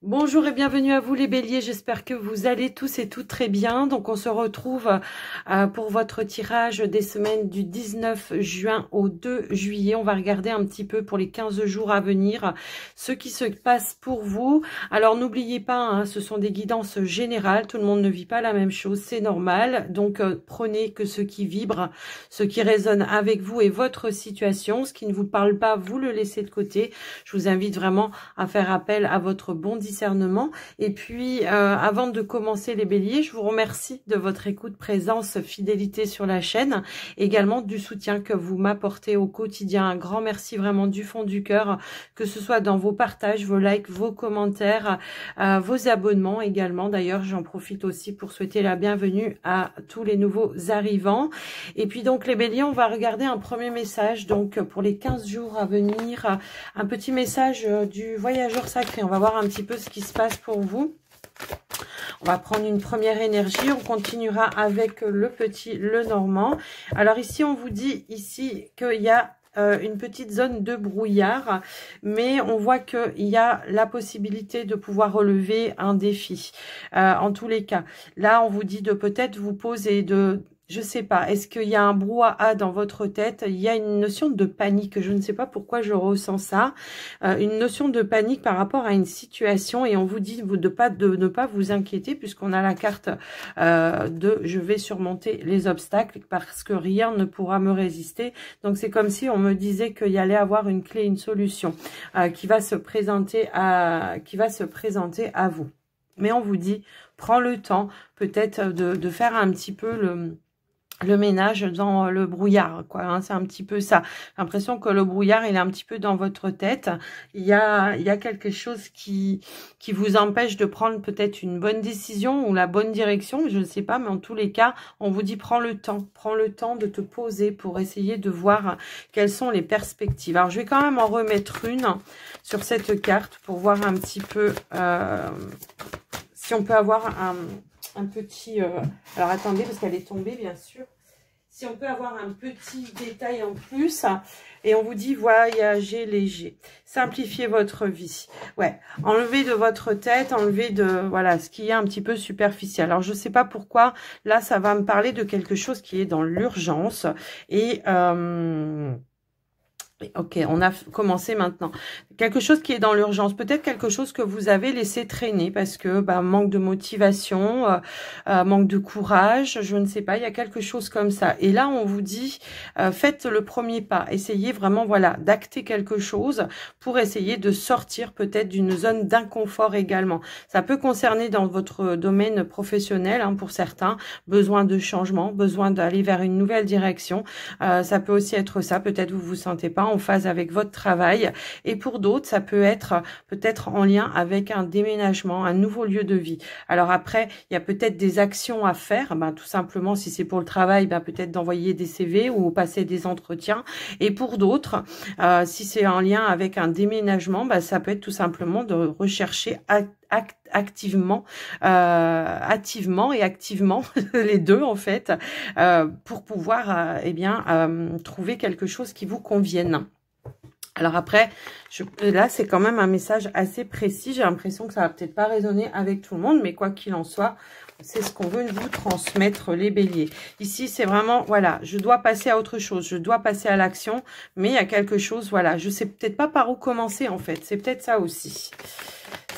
Bonjour et bienvenue à vous les béliers, j'espère que vous allez tous et toutes très bien. Donc on se retrouve pour votre tirage des semaines du 19 juin au 2 juillet. On va regarder un petit peu pour les 15 jours à venir ce qui se passe pour vous. Alors n'oubliez pas, hein, ce sont des guidances générales, tout le monde ne vit pas la même chose, c'est normal. Donc prenez que ce qui vibre, ce qui résonne avec vous et votre situation. Ce qui ne vous parle pas, vous le laissez de côté. Je vous invite vraiment à faire appel à votre bon discernement. Et puis, avant de commencer les béliers, je vous remercie de votre écoute, présence, fidélité sur la chaîne, également du soutien que vous m'apportez au quotidien. Un grand merci vraiment du fond du cœur, que ce soit dans vos partages, vos likes, vos commentaires, vos abonnements également. D'ailleurs, j'en profite aussi pour souhaiter la bienvenue à tous les nouveaux arrivants. Et puis donc les béliers, on va regarder un premier message donc pour les 15 jours à venir, un petit message du voyageur sacré. On va voir un petit peu ce qui se passe pour vous. On va prendre une première énergie, on continuera avec le petit Lenormand. Alors ici, on vous dit ici qu'il y a une petite zone de brouillard, mais on voit qu'il y a la possibilité de pouvoir relever un défi. En tous les cas, là, on vous dit de peut-être vous poser je sais pas, est-ce qu'il y a un brouhaha dans votre tête? Il y a une notion de panique, je ne sais pas pourquoi je ressens ça, une notion de panique par rapport à une situation, et on vous dit de ne pas vous inquiéter, puisqu'on a la carte de je vais surmonter les obstacles parce que rien ne pourra me résister. Donc c'est comme si on me disait qu'il y allait avoir une clé, une solution qui va se présenter à vous. Mais on vous dit, prends le temps peut-être de faire un petit peu le ménage dans le brouillard, quoi, hein, c'est un petit peu ça. J'ai l'impression que le brouillard, il est un petit peu dans votre tête. Il y a quelque chose qui vous empêche de prendre peut-être une bonne décision ou la bonne direction, je ne sais pas, mais en tous les cas, on vous dit prends le temps de te poser pour essayer de voir quelles sont les perspectives. Alors, je vais quand même en remettre une sur cette carte pour voir un petit peu si on peut avoir un petit... alors, attendez, parce qu'elle est tombée, bien sûr. Si on peut avoir un petit détail en plus, et on vous dit voyager léger, simplifiez votre vie. Ouais, enlevez de votre tête, enlevez de voilà ce qui est un petit peu superficiel. Alors je sais pas pourquoi là ça va me parler de quelque chose qui est dans l'urgence et ok, on a commencé maintenant. Quelque chose qui est dans l'urgence, peut-être quelque chose que vous avez laissé traîner parce que manque de motivation, manque de courage, je ne sais pas, il y a quelque chose comme ça. Et là, on vous dit, faites le premier pas, essayez vraiment, voilà, d'acter quelque chose pour essayer de sortir peut-être d'une zone d'inconfort également. Ça peut concerner dans votre domaine professionnel, hein, pour certains, besoin de changement, besoin d'aller vers une nouvelle direction. Ça peut aussi être ça, peut-être vous vous sentez pas en phase avec votre travail, et pour d'autres ça peut être peut-être en lien avec un déménagement, un nouveau lieu de vie. Alors après il y a peut-être des actions à faire, tout simplement si c'est pour le travail, peut-être d'envoyer des CV ou passer des entretiens, et pour d'autres si c'est en lien avec un déménagement, ça peut être tout simplement de rechercher activement et activement les deux en fait, pour pouvoir trouver quelque chose qui vous convienne. Alors après, là c'est quand même un message assez précis, j'ai l'impression que ça va peut-être pas résonner avec tout le monde, mais quoi qu'il en soit, c'est ce qu'on veut vous transmettre les béliers. Ici c'est vraiment, voilà, je dois passer à autre chose, je dois passer à l'action, mais il y a quelque chose, voilà, je sais peut-être pas par où commencer en fait, c'est peut-être ça aussi.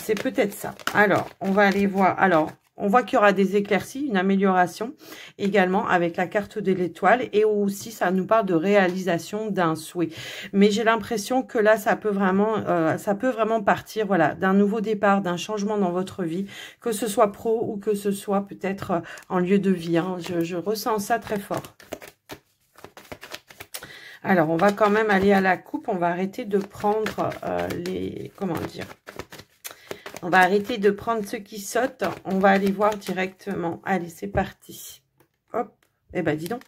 C'est peut-être ça. Alors, on va aller voir. Alors, on voit qu'il y aura des éclaircies, une amélioration également avec la carte de l'étoile, et aussi ça nous parle de réalisation d'un souhait. Mais j'ai l'impression que là, ça peut vraiment partir, voilà, d'un nouveau départ, d'un changement dans votre vie, que ce soit pro ou que ce soit peut-être en lieu de vie, hein. Je ressens ça très fort. Alors, on va quand même aller à la coupe. On va arrêter de prendre comment dire, on va arrêter de prendre ceux qui sautent. On va aller voir directement. Allez, c'est parti. Hop. Eh ben, dis donc.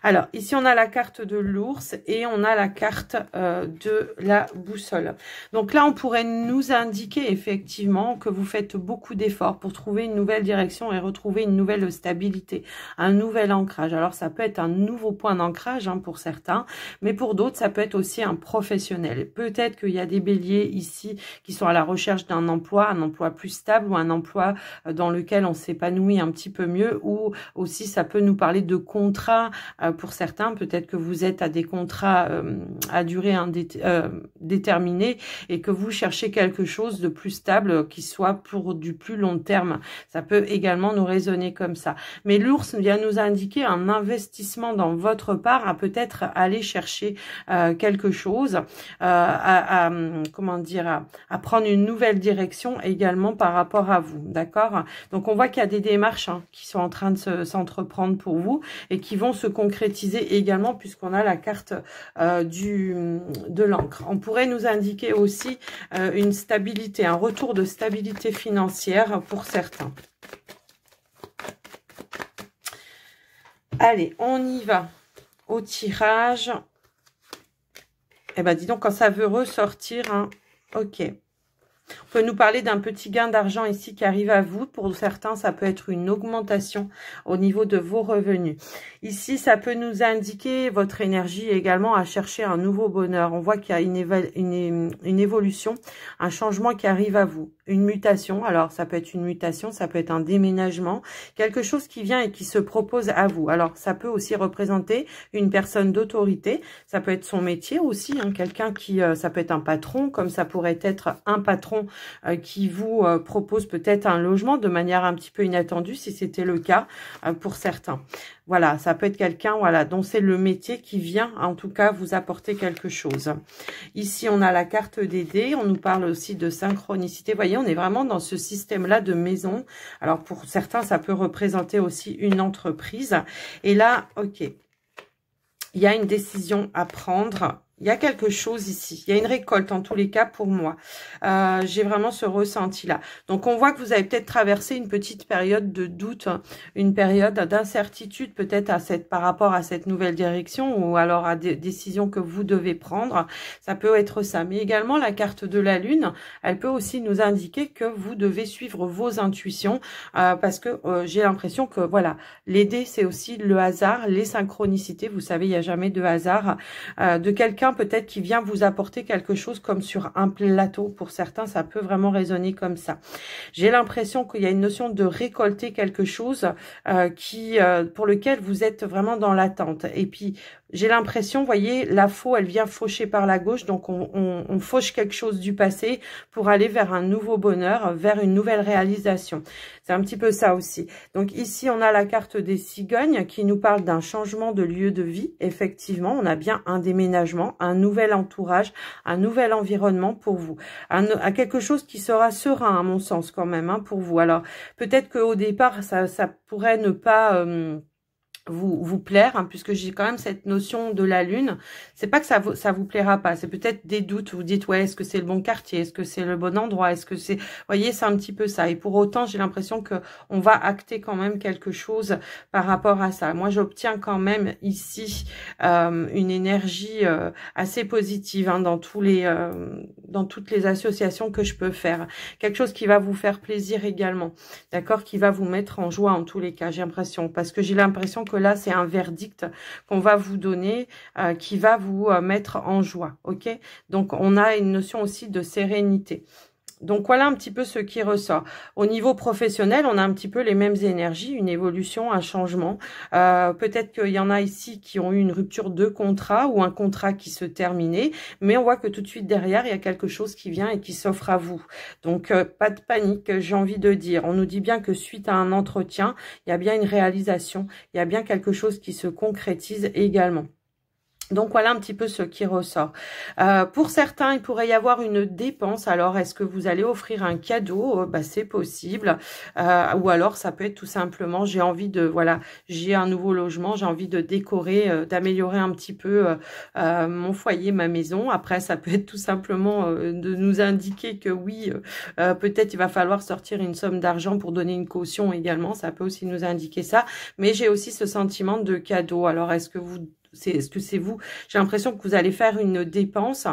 Alors, ici, on a la carte de l'ours et on a la carte de la boussole. Donc là, on pourrait nous indiquer effectivement que vous faites beaucoup d'efforts pour trouver une nouvelle direction et retrouver une nouvelle stabilité, un nouvel ancrage. Alors, ça peut être un nouveau point d'ancrage hein, pour certains, mais pour d'autres, ça peut être aussi un professionnel. Peut-être qu'il y a des béliers ici qui sont à la recherche d'un emploi, un emploi plus stable ou un emploi dans lequel on s'épanouit un petit peu mieux, ou aussi ça peut nous parler de contrats pour certains. Peut-être que vous êtes à des contrats à durée déterminée et que vous cherchez quelque chose de plus stable qui soit pour du plus long terme. Ça peut également nous résonner comme ça. Mais l'ours vient nous indiquer un investissement dans votre part à peut-être aller chercher quelque chose, comment dire, à prendre une nouvelle direction également par rapport à vous. D'accord? Donc on voit qu'il y a des démarches hein, qui sont en train de s'entreprendre pour vous et qui vont se concrétiser également puisqu'on a la carte de l'encre. On pourrait nous indiquer aussi une stabilité, un retour de stabilité financière pour certains. Allez, on y va au tirage. Eh ben, dis donc, quand ça veut ressortir, hein, ok. On peut nous parler d'un petit gain d'argent ici qui arrive à vous. Pour certains, ça peut être une augmentation au niveau de vos revenus. Ici, ça peut nous indiquer votre énergie également à chercher un nouveau bonheur. On voit qu'il y a une évolution, un changement qui arrive à vous. Une mutation, alors ça peut être une mutation, ça peut être un déménagement, quelque chose qui vient et qui se propose à vous. Alors ça peut aussi représenter une personne d'autorité, ça peut être son métier aussi, hein, quelqu'un qui, ça peut être un patron, comme ça pourrait être un patron qui vous propose peut-être un logement de manière un petit peu inattendue, si c'était le cas pour certains. Voilà, ça peut être quelqu'un, voilà, dont c'est le métier qui vient, en tout cas, vous apporter quelque chose. Ici, on a la carte des dés. On nous parle aussi de synchronicité. Vous voyez, on est vraiment dans ce système-là de maison. Alors, pour certains, ça peut représenter aussi une entreprise. Et là, ok, il y a une décision à prendre. Il y a quelque chose ici. Il y a une récolte en tous les cas pour moi. J'ai vraiment ce ressenti-là. Donc, on voit que vous avez peut-être traversé une petite période de doute, une période d'incertitude peut-être par rapport à cette nouvelle direction ou alors à des décisions que vous devez prendre. Ça peut être ça. Mais également, la carte de la Lune, elle peut aussi nous indiquer que vous devez suivre vos intuitions parce que j'ai l'impression que, voilà, les dés, c'est aussi le hasard, les synchronicités. Vous savez, il n'y a jamais de hasard. De quelqu'un peut-être qui vient vous apporter quelque chose comme sur un plateau. Pour certains, ça peut vraiment résonner comme ça. J'ai l'impression qu'il y a une notion de récolter quelque chose pour lequel vous êtes vraiment dans l'attente. Et puis, j'ai l'impression, vous voyez, la faux, elle vient faucher par la gauche. Donc, on fauche quelque chose du passé pour aller vers un nouveau bonheur, vers une nouvelle réalisation. C'est un petit peu ça aussi. Donc, ici, on a la carte des cigognes qui nous parle d'un changement de lieu de vie. Effectivement, on a bien un déménagement, un nouvel entourage, un nouvel environnement pour vous. À quelque chose qui sera serein, à mon sens, quand même, hein, pour vous. Alors, peut-être qu'au départ, ça pourrait ne pas... vous plaire, hein, puisque j'ai quand même cette notion de la lune. C'est pas que ça vous plaira pas, c'est peut-être des doutes. Vous dites, ouais, est-ce que c'est le bon quartier? Est-ce que c'est le bon endroit? Est-ce que c'est... Vous voyez, c'est un petit peu ça. Et pour autant, j'ai l'impression que on va acter quand même quelque chose par rapport à ça. Moi, j'obtiens quand même ici une énergie assez positive hein, dans toutes les associations que je peux faire. Quelque chose qui va vous faire plaisir également, d'accord? Qui va vous mettre en joie en tous les cas, j'ai l'impression. Parce que j'ai l'impression que là, c'est un verdict qu'on va vous donner qui va vous mettre en joie, ok? Donc, on a une notion aussi de sérénité. Donc, voilà un petit peu ce qui ressort. Au niveau professionnel, on a un petit peu les mêmes énergies, une évolution, un changement. Peut-être qu'il y en a ici qui ont eu une rupture de contrat ou un contrat qui se terminait, mais on voit que tout de suite derrière, il y a quelque chose qui vient et qui s'offre à vous. Donc, pas de panique, j'ai envie de dire. On nous dit bien que suite à un entretien, il y a bien une réalisation, il y a bien quelque chose qui se concrétise également. Donc, voilà un petit peu ce qui ressort. Pour certains, il pourrait y avoir une dépense. Alors, est-ce que vous allez offrir un cadeau? C'est possible. Ou alors, ça peut être tout simplement, j'ai envie de, voilà, j'ai un nouveau logement, j'ai envie de décorer, d'améliorer un petit peu mon foyer, ma maison. Après, ça peut être tout simplement de nous indiquer que oui, peut-être il va falloir sortir une somme d'argent pour donner une caution également. Ça peut aussi nous indiquer ça. Mais j'ai aussi ce sentiment de cadeau. Alors, est-ce que c'est vous? J'ai l'impression que vous allez faire une dépense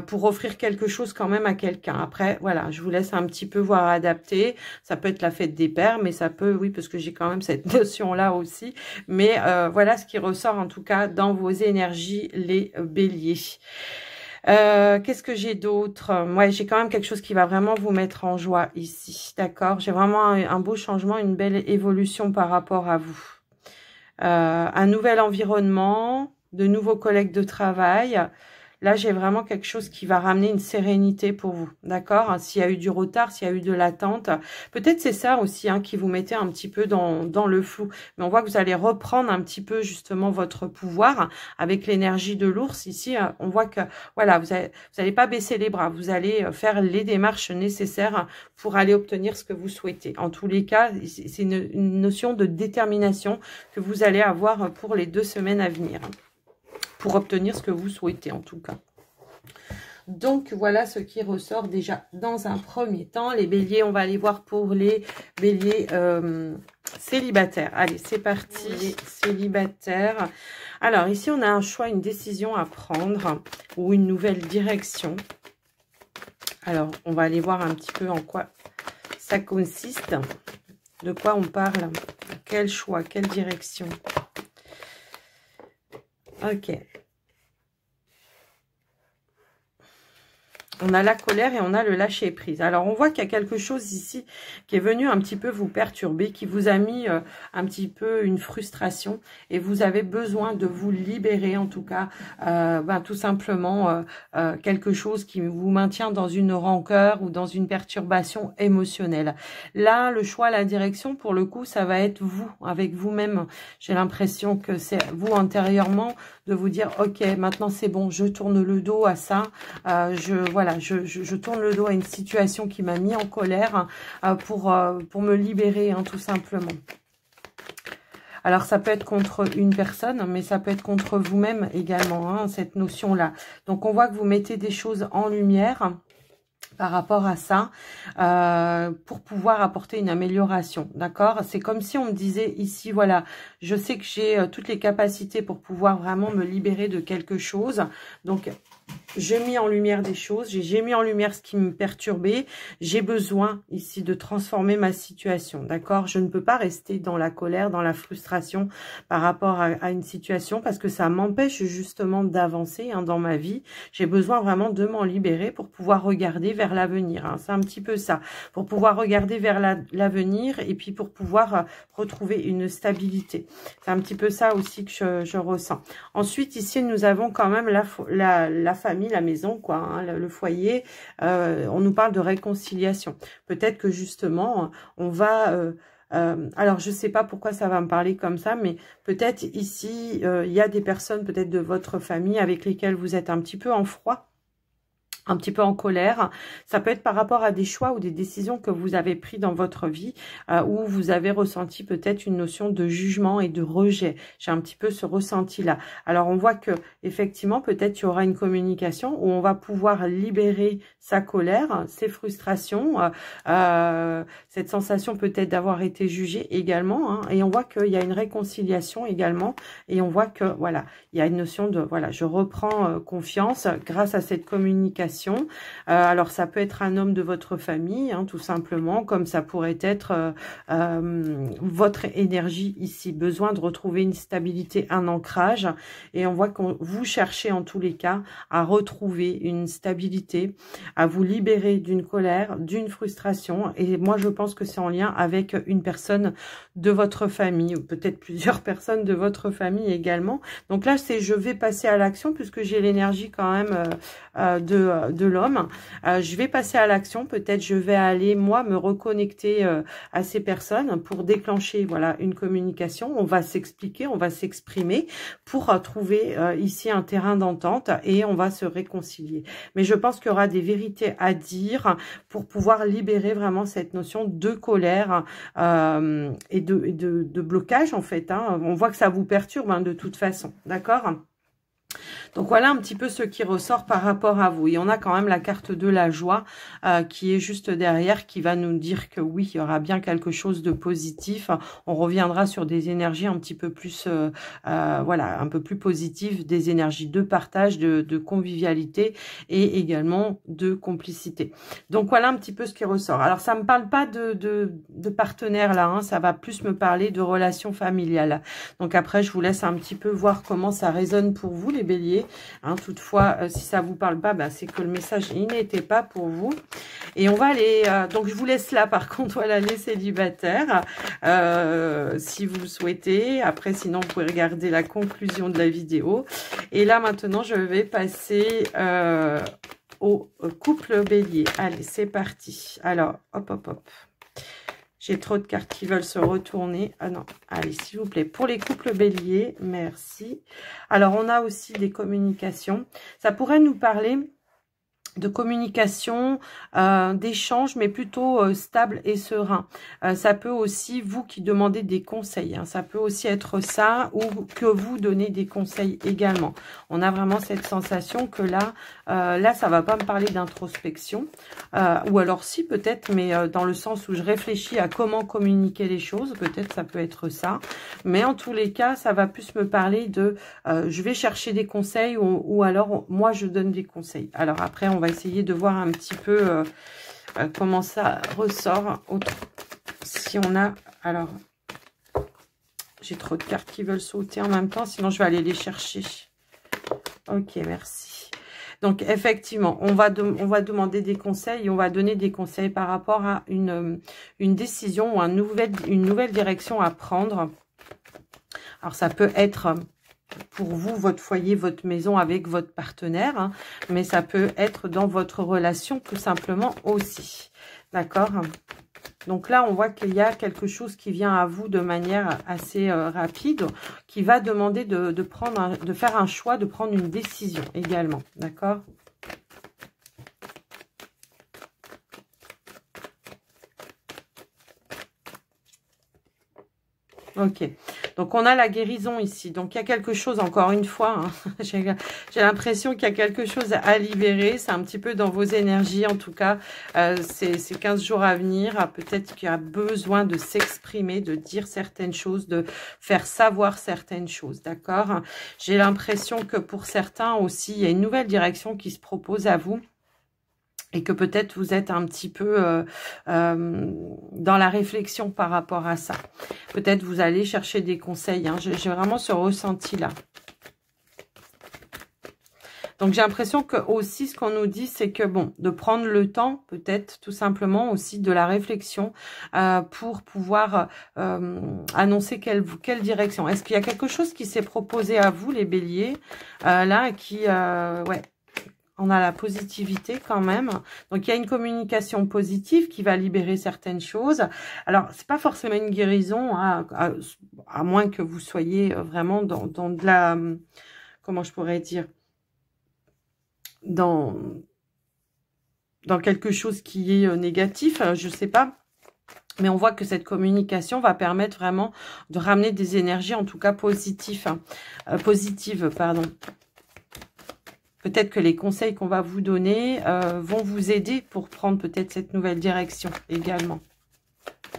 pour offrir quelque chose quand même à quelqu'un. Après, voilà, je vous laisse un petit peu voir adapter. Ça peut être la fête des pères, mais ça peut, oui, parce que j'ai quand même cette notion-là aussi. Mais voilà ce qui ressort en tout cas dans vos énergies, les béliers. Qu'est-ce que j'ai d'autre? Ouais, j'ai quand même quelque chose qui va vraiment vous mettre en joie ici, d'accord? J'ai vraiment un beau changement, une belle évolution par rapport à vous. Un nouvel environnement, de nouveaux collègues de travail. Là, j'ai vraiment quelque chose qui va ramener une sérénité pour vous, d'accord? S'il y a eu du retard, s'il y a eu de l'attente, peut-être c'est ça aussi qui vous mettait un petit peu dans le flou. Mais on voit que vous allez reprendre un petit peu justement votre pouvoir avec l'énergie de l'ours. Ici, on voit que voilà, vous allez pas baisser les bras, vous allez faire les démarches nécessaires pour aller obtenir ce que vous souhaitez. En tous les cas, c'est une notion de détermination que vous allez avoir pour les 2 semaines à venir, pour obtenir ce que vous souhaitez en tout cas. Donc, voilà ce qui ressort déjà dans un premier temps. Les béliers, on va aller voir pour les béliers célibataires. Allez, c'est parti, les célibataires. Alors, ici, on a un choix, une décision à prendre ou une nouvelle direction. Alors, on va aller voir un petit peu en quoi ça consiste. De quoi on parle? Quel choix? Quelle direction? Ok. On a la colère et on a le lâcher prise. Alors, on voit qu'il y a quelque chose ici qui est venu un petit peu vous perturber, qui vous a mis un petit peu une frustration et vous avez besoin de vous libérer, en tout cas, tout simplement quelque chose qui vous maintient dans une rancœur ou dans une perturbation émotionnelle. Là, le choix, la direction, pour le coup, ça va être vous, avec vous-même. J'ai l'impression que c'est vous intérieurement de vous dire, ok, maintenant c'est bon, je tourne le dos à ça, je tourne le dos à une situation qui m'a mis en colère pour me libérer, tout simplement. Alors, ça peut être contre une personne, mais ça peut être contre vous-même également, cette notion-là. Donc, on voit que vous mettez des choses en lumière par rapport à ça, pour pouvoir apporter une amélioration, d'accord? C'est comme si on me disait ici, voilà, je sais que j'ai toutes les capacités pour pouvoir vraiment me libérer de quelque chose, donc j'ai mis en lumière des choses, j'ai mis en lumière ce qui me perturbait, j'ai besoin ici de transformer ma situation, d'accord? Je ne peux pas rester dans la colère, dans la frustration par rapport à une situation parce que ça m'empêche justement d'avancer dans ma vie. J'ai besoin vraiment de m'en libérer pour pouvoir regarder vers l'avenir, c'est un petit peu ça, pour pouvoir regarder vers l'avenir et puis pour pouvoir retrouver une stabilité. C'est un petit peu ça aussi que je ressens. Ensuite, ici, nous avons quand même la famille, la maison, quoi, le foyer. On nous parle de réconciliation. Peut-être que justement, on va... alors, je ne sais pas pourquoi ça va me parler comme ça, mais peut-être ici, il y a des personnes peut-être de votre famille avec lesquelles vous êtes un petit peu en froid, un petit peu en colère. Ça peut être par rapport à des choix ou des décisions que vous avez pris dans votre vie où vous avez ressenti peut-être une notion de jugement et de rejet. J'ai un petit peu ce ressenti-là. Alors, on voit que effectivement, peut-être il y aura une communication où on va pouvoir libérer sa colère, ses frustrations, cette sensation peut-être d'avoir été jugé également. Et on voit qu'il y a une réconciliation également. Et on voit que, voilà, il y a une notion de, voilà, je reprends confiance grâce à cette communication. Alors, ça peut être un homme de votre famille, tout simplement, comme ça pourrait être votre énergie ici. Besoin de retrouver une stabilité, un ancrage. Et on voit que vous cherchez en tous les cas à retrouver une stabilité, à vous libérer d'une colère, d'une frustration. Et moi, je pense que c'est en lien avec une personne de votre famille, ou peut-être plusieurs personnes de votre famille également. Donc là, c'est je vais passer à l'action puisque j'ai l'énergie quand même de l'homme. Je vais passer à l'action. Peut-être je vais aller, moi, me reconnecter à ces personnes pour déclencher, voilà, une communication. On va s'expliquer, on va s'exprimer pour trouver ici un terrain d'entente et on va se réconcilier. Mais je pense qu'il y aura des vérités à dire pour pouvoir libérer vraiment cette notion de colère et de blocage, en fait. Hein. On voit que ça vous perturbe, hein, de toute façon. D'accord ? Donc voilà un petit peu ce qui ressort par rapport à vous. Et on a quand même la carte de la joie qui est juste derrière, qui va nous dire que oui, il y aura bien quelque chose de positif. On reviendra sur des énergies un petit peu plus, voilà, un peu plus positives, des énergies de partage, de convivialité et également de complicité. Donc voilà un petit peu ce qui ressort. Alors ça me parle pas de partenaire là, hein, ça va plus me parler de relations familiales. Donc après, je vous laisse un petit peu voir comment ça résonne pour vous, les béliers. Hein, toutefois, si ça vous parle pas, bah, c'est que le message il n'était pas pour vous. Et on va aller, donc je vous laisse là par contre, voilà, les célibataires, si vous le souhaitez. Après, sinon, vous pouvez regarder la conclusion de la vidéo. Et là, maintenant, je vais passer au couple bélier. Allez, c'est parti. Alors, hop, hop, hop. J'ai trop de cartes qui veulent se retourner. Ah non, allez, s'il vous plaît. Pour les couples béliers, merci. Alors, on a aussi des communications. Ça pourrait nous parler de communication, d'échange, mais plutôt stable et serein. Ça peut aussi, vous qui demandez des conseils, hein, ça peut aussi être ça, ou que vous donnez des conseils également. On a vraiment cette sensation que là, ça va pas me parler d'introspection, ou alors si peut-être, mais dans le sens où je réfléchis à comment communiquer les choses, peut-être ça peut être ça. Mais en tous les cas, ça va plus me parler de, je vais chercher des conseils, ou alors moi je donne des conseils. Alors après, on va essayer de voir un petit peu comment ça ressort. Si on a... Alors, j'ai trop de cartes qui veulent sauter en même temps, sinon je vais aller les chercher. Ok, merci. Donc, effectivement, on va demander des conseils et on va donner des conseils par rapport à une décision ou une nouvelle direction à prendre. Alors, ça peut être... pour vous, votre foyer, votre maison avec votre partenaire, hein, mais ça peut être dans votre relation tout simplement aussi. D'accord ? Donc là, on voit qu'il y a quelque chose qui vient à vous de manière assez rapide, qui va demander de faire un choix, de prendre une décision également. D'accord ? Ok, donc on a la guérison ici. Donc il y a quelque chose, encore une fois, hein, j'ai l'impression qu'il y a quelque chose à libérer. C'est un petit peu dans vos énergies, en tout cas, ces 15 jours à venir. Peut-être qu'il y a besoin de s'exprimer, de dire certaines choses, de faire savoir certaines choses, d'accord? J'ai l'impression que pour certains aussi, il y a une nouvelle direction qui se propose à vous. Et que peut-être vous êtes un petit peu dans la réflexion par rapport à ça. Peut-être vous allez chercher des conseils. Hein. J'ai vraiment ce ressenti-là. Donc, j'ai l'impression que aussi, ce qu'on nous dit, c'est que, bon, de prendre le temps, peut-être, tout simplement, aussi de la réflexion pour pouvoir annoncer quelle direction. Est-ce qu'il y a quelque chose qui s'est proposé à vous, les béliers, là, qui... ouais. On a la positivité quand même. Donc, il y a une communication positive qui va libérer certaines choses. Alors, c'est pas forcément une guérison, hein, à moins que vous soyez vraiment dans de la... Comment je pourrais dire? Dans quelque chose qui est négatif, je sais pas. Mais on voit que cette communication va permettre vraiment de ramener des énergies, en tout cas positives. Pardon. Peut-être que les conseils qu'on va vous donner vont vous aider pour prendre peut-être cette nouvelle direction également.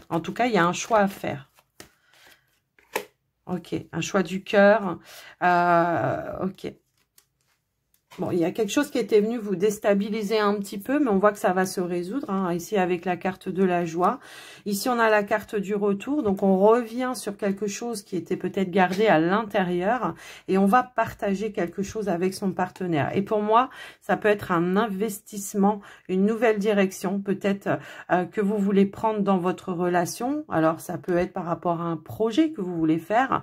En tout cas, il y a un choix à faire. Ok, un choix du cœur. Ok. Bon, il y a quelque chose qui était venu vous déstabiliser un petit peu, mais on voit que ça va se résoudre, hein, ici avec la carte de la joie. Ici, on a la carte du retour, donc on revient sur quelque chose qui était peut-être gardé à l'intérieur et on va partager quelque chose avec son partenaire. Et pour moi, ça peut être un investissement, une nouvelle direction, peut-être que vous voulez prendre dans votre relation. Alors, ça peut être par rapport à un projet que vous voulez faire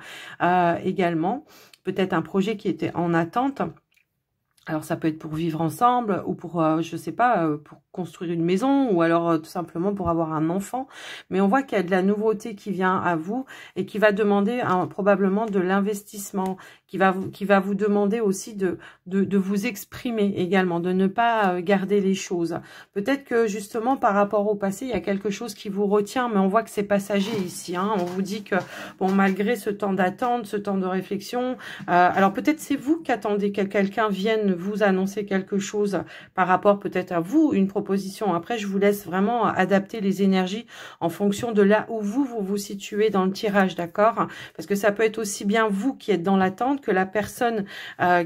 également, peut-être un projet qui était en attente. Alors, ça peut être pour vivre ensemble ou pour, je sais pas, pour construire une maison ou alors tout simplement pour avoir un enfant. Mais on voit qu'il y a de la nouveauté qui vient à vous et qui va demander probablement de l'investissement, qui va vous demander aussi de vous exprimer également, de ne pas garder les choses. Peut-être que justement par rapport au passé, il y a quelque chose qui vous retient, mais on voit que c'est passager ici. Hein. On vous dit que, bon, malgré ce temps d'attente, ce temps de réflexion, alors peut-être c'est vous qui attendez que quelqu'un vienne vous annoncer quelque chose par rapport peut-être à vous, une proposition. Après, je vous laisse vraiment adapter les énergies en fonction de là où vous situez dans le tirage, d'accord? Parce que ça peut être aussi bien vous qui êtes dans l'attente que la personne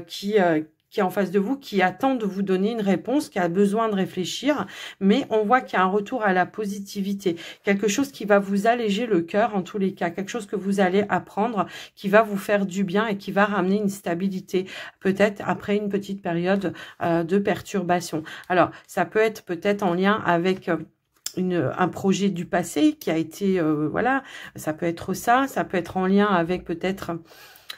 qui est en face de vous, qui attend de vous donner une réponse, qui a besoin de réfléchir, mais on voit qu'il y a un retour à la positivité, quelque chose qui va vous alléger le cœur en tous les cas, quelque chose que vous allez apprendre, qui va vous faire du bien et qui va ramener une stabilité, peut-être après une petite période de perturbation. Alors, ça peut être peut-être en lien avec un projet du passé qui a été, voilà, ça peut être ça peut être en lien avec peut-être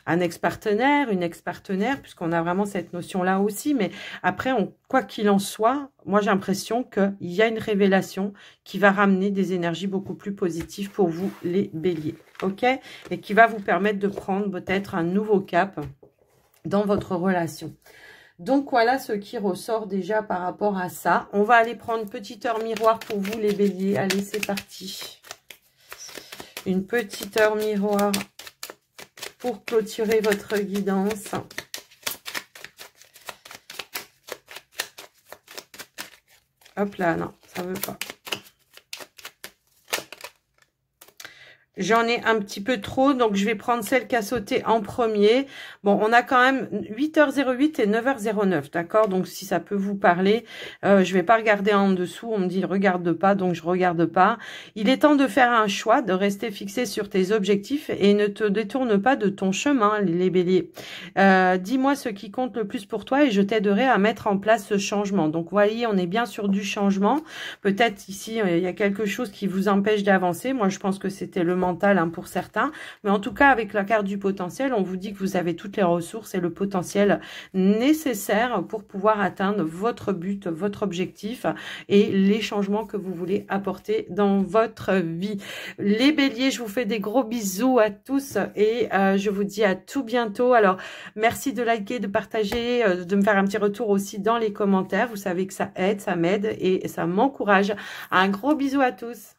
un ex-partenaire, une ex-partenaire, puisqu'on a vraiment cette notion-là aussi. Mais après, quoi qu'il en soit, moi, j'ai l'impression qu'il y a une révélation qui va ramener des énergies beaucoup plus positives pour vous, les béliers. OK? Et qui va vous permettre de prendre peut-être un nouveau cap dans votre relation. Donc, voilà ce qui ressort déjà par rapport à ça. On va aller prendre une petite heure miroir pour vous, les béliers. Allez, c'est parti. Une petite heure miroir pour clôturer votre guidance. Hop là, non, ça veut pas. J'en ai un petit peu trop, donc je vais prendre celle qui a sauté en premier. Bon, on a quand même 8h08 et 9h09, d'accord? Donc, si ça peut vous parler, je vais pas regarder en dessous. On me dit, regarde pas, donc je regarde pas. Il est temps de faire un choix, de rester fixé sur tes objectifs et ne te détourne pas de ton chemin, les béliers. Dis-moi ce qui compte le plus pour toi et je t'aiderai à mettre en place ce changement. Donc, voyez, on est bien sur du changement. Peut-être ici, il y a quelque chose qui vous empêche d'avancer. Moi, je pense que c'était le mental pour certains, mais en tout cas avec la carte du potentiel, on vous dit que vous avez toutes les ressources et le potentiel nécessaire pour pouvoir atteindre votre but, votre objectif et les changements que vous voulez apporter dans votre vie. Les béliers, je vous fais des gros bisous à tous et je vous dis à tout bientôt. Alors merci de liker, de partager, de me faire un petit retour aussi dans les commentaires. Vous savez que ça aide, ça m'aide et ça m'encourage. Un gros bisou à tous.